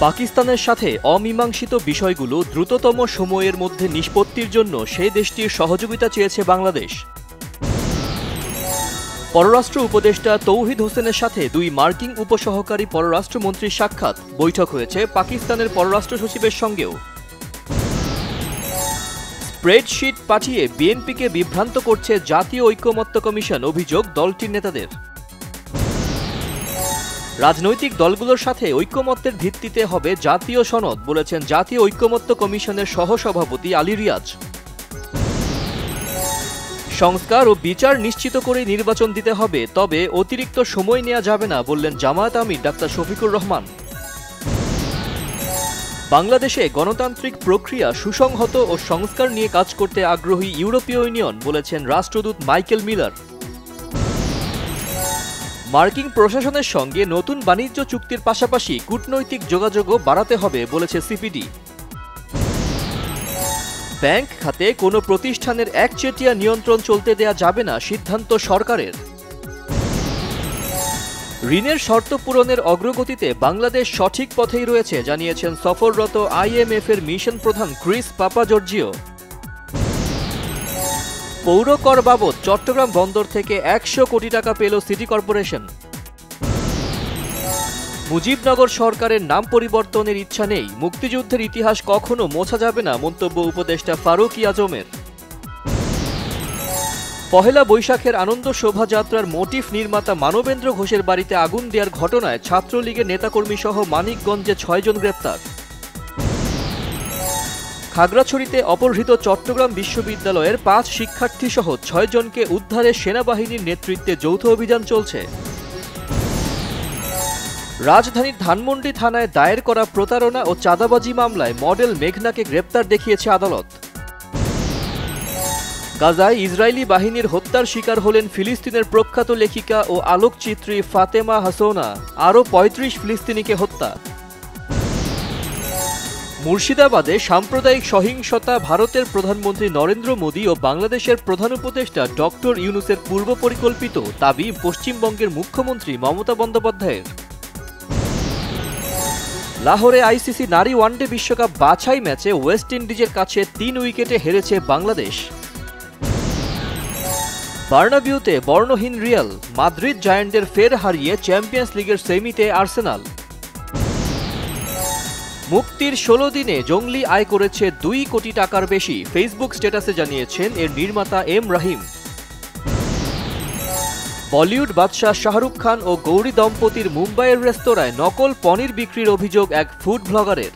পাকিস্তানের সাথে অমীমাংসিত বিষয়গুলো দ্রুততম সময়ের মধ্যে নিষ্পত্তির জন্য সেই দেশটির সহযোগিতা চেয়েছে বাংলাদেশ। পররাষ্ট্র উপদেষ্টা তৌহিদ হোসেনের সাথে দুই মার্কিন উপসহকারী পররাষ্ট্রমন্ত্রীর সাক্ষাৎ, বৈঠক হয়েছে পাকিস্তানের পররাষ্ট্র সচিবের সঙ্গেও। স্প্রেডশিট পাঠিয়ে বিএনপিকে বিভ্রান্ত করছে জাতীয় ঐকমত্য কমিশন, অভিযোগ দলটির নেতাদের। রাজনৈতিক দলগুলোর সাথে ঐকমত্যের ভিত্তিতে হবে জাতীয় সনদ, বলেছেন জাতীয় ঐকমত্য কমিশনের সহসভাপতি আলী রিয়াজ। সংস্কার ও বিচার নিশ্চিত করে নির্বাচন দিতে হবে, তবে অতিরিক্ত সময় নেওয়া যাবে না, বললেন জামায়াত আমির ডাক্তার শফিকুর রহমান। বাংলাদেশে গণতান্ত্রিক প্রক্রিয়া সুসংহত ও সংস্কার নিয়ে কাজ করতে আগ্রহী ইউরোপীয় ইউনিয়ন, বলেছেন রাষ্ট্রদূত মাইকেল মিলার। মার্কিন প্রশাসনের সঙ্গে নতুন বাণিজ্য চুক্তির পাশাপাশি কূটনৈতিক যোগাযোগও বাড়াতে হবে, বলেছে সিপিডি। ব্যাংক খাতে কোনো প্রতিষ্ঠানের একচেটিয়া নিয়ন্ত্রণ চলতে দেয়া যাবে না, সিদ্ধান্ত সরকারের। ঋণের শর্ত পূরণের অগ্রগতিতে বাংলাদেশ সঠিক পথেই রয়েছে, জানিয়েছেন সফররত IMF এর মিশন প্রধান ক্রিস পাপাজর্জিও। পৌর কর বাবদ চট্টগ্রাম বন্দর থেকে 100 কোটি টাকা পেল সিটি কর্পোরেশন। মুজিবনগর সরকারের নাম পরিবর্তনের ইচ্ছা নেই, মুক্তিযুদ্ধের ইতিহাস কখনো মোছা যাবে না, মন্তব্য উপদেষ্টা ফারুক আজমের। পহেলা বৈশাখের আনন্দ শোভাযাত্রার মোটিফ নির্মাতা মানবেন্দ্র ঘোষের বাড়িতে আগুন দেওয়ার ঘটনায় ছাত্রলীগের নেতাকর্মী সহ মানিকগঞ্জে 6 জন গ্রেপ্তার। খাগড়াছড়িতে অপহৃত চট্টগ্রাম বিশ্ববিদ্যালয়ের 5 শিক্ষার্থী সহ 6 জনকে উদ্ধারে সেনাবাহিনীর নেতৃত্বে যৌথ অভিযান চলছে। রাজধানীর ধানমন্ডি থানায় দায়ের করা প্রতারণা ও চাঁদাবাজি মামলায় মডেল মেঘনাকে গ্রেপ্তার দেখিয়েছে আদালত। গাজায় ইসরায়েলি বাহিনীর হত্যার শিকার হলেন ফিলিস্তিনের প্রখ্যাত লেখিকা ও আলোকচিত্রী ফাতেমা হাসোনা, আরও 35 ফিলিস্তিনিকে হত্যা। মুর্শিদাবাদে সাম্প্রদায়িক সহিংসতা, ভারতের প্রধানমন্ত্রী নরেন্দ্র মোদী ও বাংলাদেশের প্রধান উপদেষ্টা ডক্টর ইউনূসের পূর্ব পরিকল্পিত দাবি পশ্চিমবঙ্গের মুখ্যমন্ত্রী মমতা বন্দ্যোপাধ্যায়ের। লাহোরে ICC নারী ওয়ানডে বিশ্বকাপ বাছাই ম্যাচে ওয়েস্ট ইন্ডিজের কাছে 3 উইকেটে হেরেছে বাংলাদেশ। বার্নাবিউতে বর্ণহীন রিয়াল, মাদ্রিদ জায়ান্টদের ফের হারিয়ে চ্যাম্পিয়ন্স লিগের সেমিতে আর্সেনাল। মুক্তির 16 দিনে জঙ্গলি আয় করেছে 2 কোটি টাকার বেশি, ফেসবুক স্ট্যাটাসে জানিয়েছেন এর নির্মাতা এম রাহিম। বলিউড বাদশাহ শাহরুখ খান ও গৌরী দম্পতির মুম্বাইয়ের রেস্তোরাঁয় নকল পনির বিক্রির অভিযোগ এক ফুড ব্লগারের।